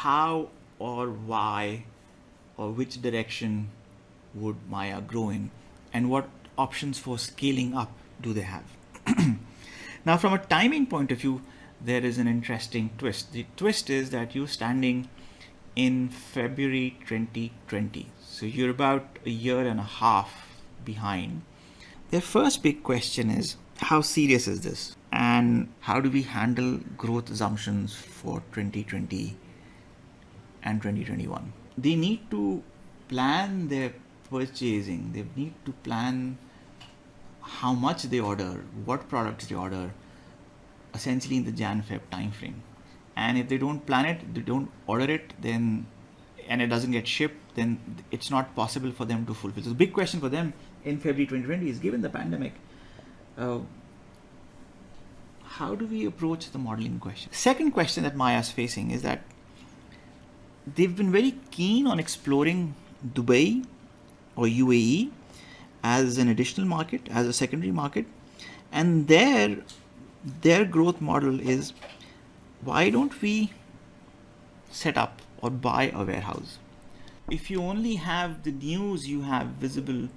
how or why or which direction would Maya grow in, and what options for scaling up do they have? Now, from a timing point of view, there is an interesting twist. The twist is that you're standing in February 2020. So you're about a year and a half behind. Their first big question is, how serious is this? And how do we handle growth assumptions for 2020 and 2021? They need to plan their purchasing. They need to plan how much they order, what products they order, essentially in the Jan-Feb timeframe. And if they don't plan it, they don't order it, then and it doesn't get shipped, then it's not possible for them to fulfill. So the big question for them in February 2020 is, given the pandemic, how do we approach the modeling question? Second question that Maya is facing is that they've been very keen on exploring Dubai or UAE as an additional market, as a secondary market, and their growth model is, why don't we set up or buy a warehouse? If you only have the news you have visible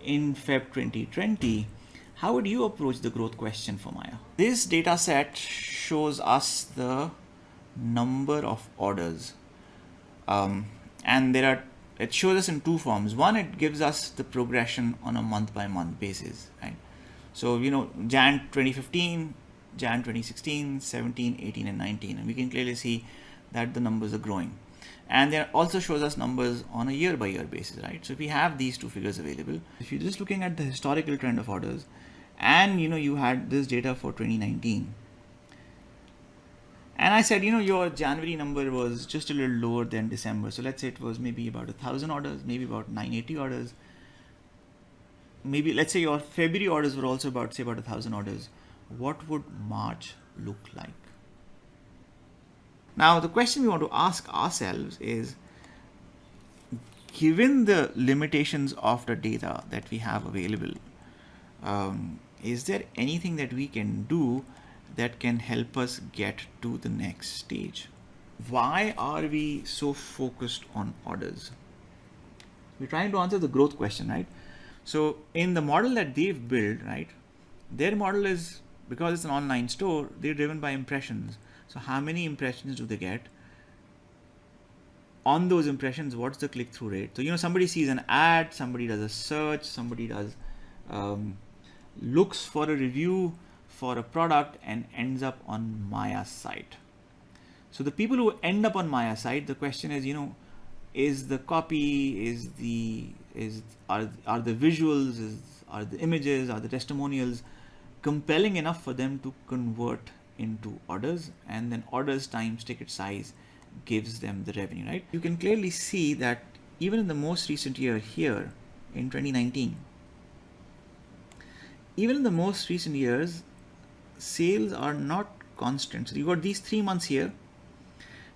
in Feb 2020, how would you approach the growth question for Maya? This data set shows us the number of orders, and it shows us in two forms. One, it gives us the progression on a month by month basis, right? So, Jan 2015, Jan 2016, 17, 18, and 19, and we can clearly see that the numbers are growing. And it also shows us numbers on a year by year basis, right? So if we have these two figures available, if you're just looking at the historical trend of orders, and you had this data for 2019, and I said, your January number was just a little lower than December. So let's say it was maybe about 1,000 orders, maybe about 980 orders. Maybe let's say your February orders were also about 1,000 orders. What would March look like? Now, the question we want to ask ourselves is, given the limitations of the data that we have available, is there anything that we can do that can help us get to the next stage? Why are we so focused on orders? We're trying to answer the growth question, right? So in the model that they've built, right, their model is, because it's an online store, they're driven by impressions. So how many impressions do they get? On those impressions, what's the click-through rate? So, somebody sees an ad, somebody does a search, somebody does looks for a review for a product and ends up on Maya's site. So the people who end up on Maya's site, the question is, is the copy, are the visuals, are the images, are the testimonials compelling enough for them to convert into orders, and then orders times ticket size gives them the revenue, right? You can clearly see that even in the most recent year here in 2019, even in the most recent years, sales are not constant. So you got these 3 months here,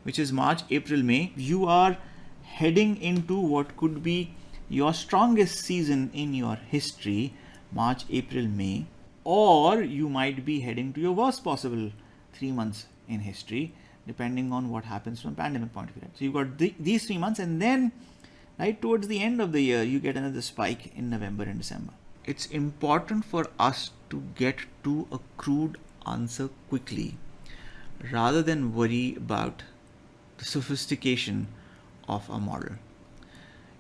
which is March, April, May. You are heading into what could be your strongest season in your history, March, April, May, or you might be heading to your worst possible 3 months in history, depending on what happens from a pandemic point of view. So you've got these 3 months, and then right towards the end of the year, you get another spike in November and December. It's important for us to get to a crude answer quickly, rather than worry about the sophistication of a model.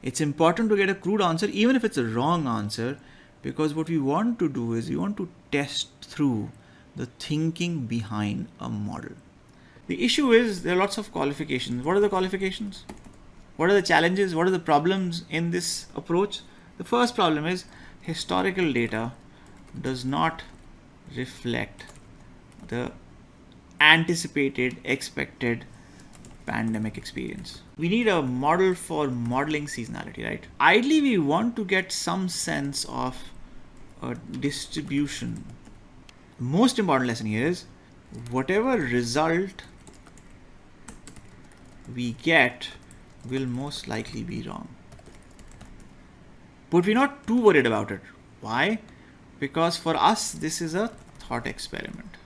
It's important to get a crude answer, even if it's a wrong answer, because what we want to do is we want to test through the thinking behind a model. The issue is there are lots of qualifications. What are the qualifications? What are the challenges? What are the problems in this approach? The first problem is historical data does not reflect the anticipated, expected pandemic experience. We need a model for modeling seasonality, right? Ideally, we want to get some sense of a distribution. The most important lesson here is whatever result we get will most likely be wrong. But we're not too worried about it. Why? Because for us, this is a thought experiment.